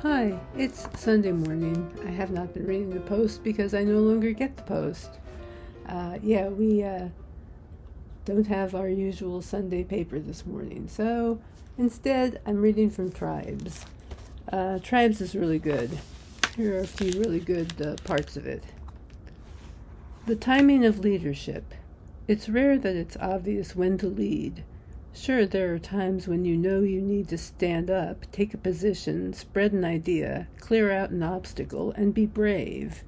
Hi, it's Sunday morning. I have not been reading the Post because I no longer get the Post. We don't have our usual Sunday paper this morning, so instead I'm reading from Tribes. Tribes is really good. Here are a few really good parts of it. The timing of leadership. It's rare that it's obvious when to lead. Sure, there are times when you know you need to stand up, take a position, spread an idea, clear out an obstacle, and be brave.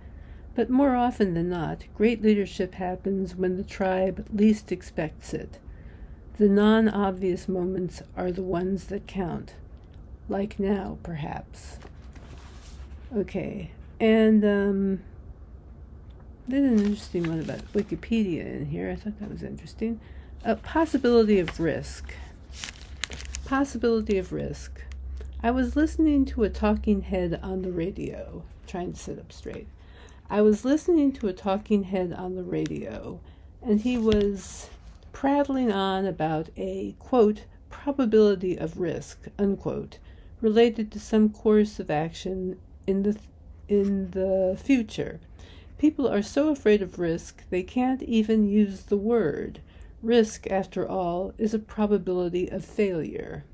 But more often than not, great leadership happens when the tribe least expects it. The non-obvious moments are the ones that count. Like now, perhaps. Okay, and there's an interesting one about Wikipedia in here. I thought that was interesting. Possibility of risk. Possibility of risk. I was listening to a talking head on the radio, trying to sit up straight. I was listening to a talking head on the radio, and he was prattling on about a, quote, probability of risk, unquote, related to some course of action in the future. People are so afraid of risk, they can't even use the word. Risk, after all, is a probability of failure,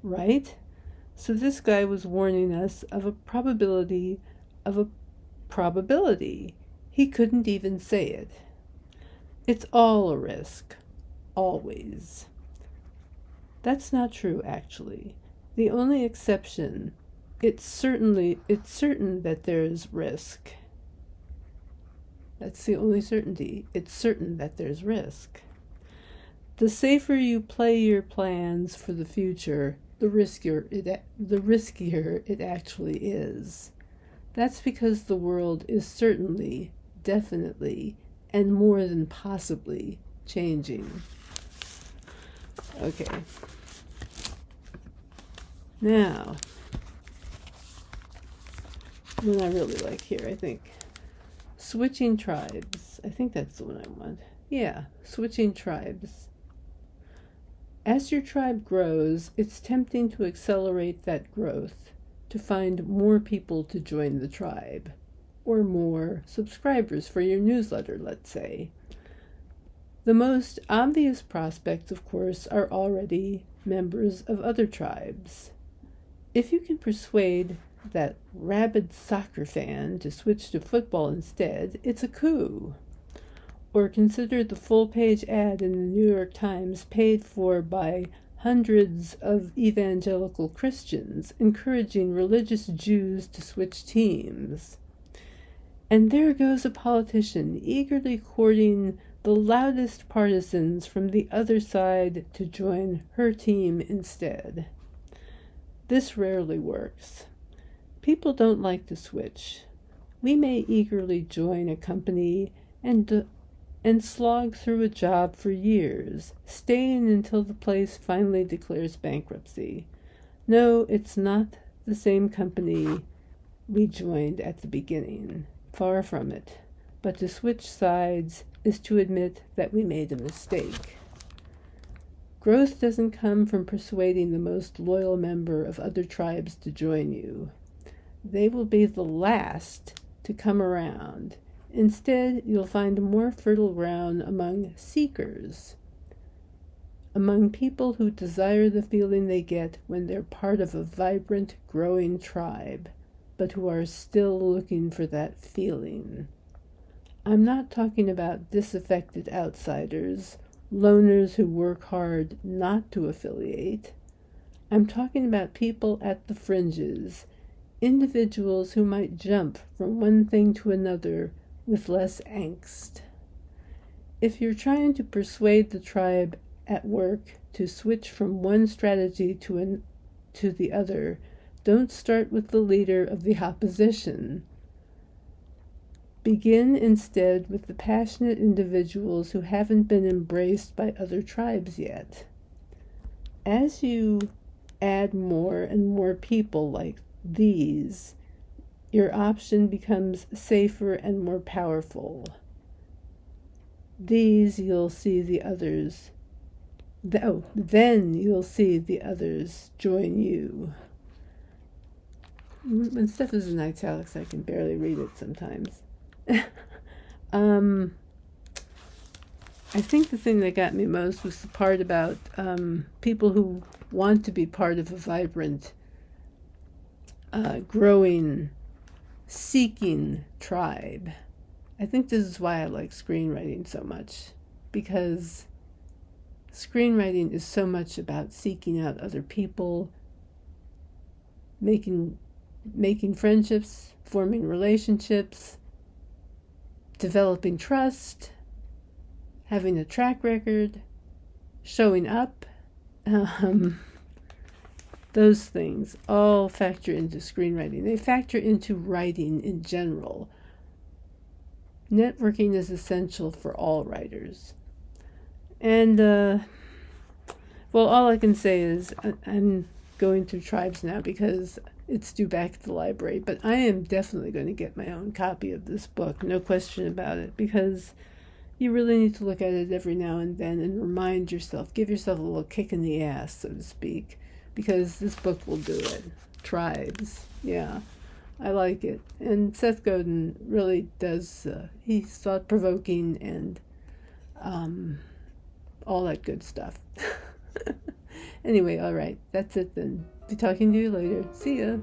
right? So this guy was warning us of a probability of a probability. He couldn't even say it. It's all a risk, always. That's not true, actually. The only exception, it's certain that there's risk. That's the only certainty. It's certain that there's risk. The safer you play your plans for the future, the riskier it actually is. That's because the world is certainly, definitely, and more than possibly changing. Okay. Now, one I really like here, I think. Switching tribes. I think that's the one I want. Yeah, switching tribes. As your tribe grows, it's tempting to accelerate that growth, to find more people to join the tribe, or more subscribers for your newsletter, let's say. The most obvious prospects, of course, are already members of other tribes. If you can persuade that rabid soccer fan to switch to football instead, it's a coup. Or consider the full-page ad in the New York Times paid for by hundreds of evangelical Christians encouraging religious Jews to switch teams. And there goes a politician eagerly courting the loudest partisans from the other side to join her team instead. This rarely works. People don't like to switch. We may eagerly join a company and slog through a job for years, staying until the place finally declares bankruptcy. No, it's not the same company we joined at the beginning. Far from it. But to switch sides is to admit that we made a mistake. Growth doesn't come from persuading the most loyal member of other tribes to join you. They will be the last to come around. Instead, you'll find more fertile ground among seekers, among people who desire the feeling they get when they're part of a vibrant, growing tribe, but who are still looking for that feeling. I'm not talking about disaffected outsiders, loners who work hard not to affiliate. I'm talking about people at the fringes, individuals who might jump from one thing to another with less angst. If you're trying to persuade the tribe at work to switch from one strategy to the other, don't start with the leader of the opposition. Begin instead with the passionate individuals who haven't been embraced by other tribes yet. As you add more and more people like these, your option becomes safer and more powerful. Then you'll see the others join you. When stuff is in italics, I can barely read it sometimes. um, I think the thing that got me most was the part about people who want to be part of a vibrant, growing, seeking tribe. I think this is why I like screenwriting so much, because screenwriting is so much about seeking out other people, making friendships, forming relationships, developing trust, having a track record, showing up. Those things all factor into screenwriting. They factor into writing in general. Networking is essential for all writers. And, well, all I can say is I'm going through Tribes now because it's due back at the library, but I am definitely going to get my own copy of this book, no question about it, because you really need to look at it every now and then and remind yourself, give yourself a little kick in the ass, so to speak, because this book will do it. Tribes, yeah, I like it. And Seth Godin really does, he's thought-provoking and all that good stuff. Anyway, all right, that's it then. Be talking to you later. See ya.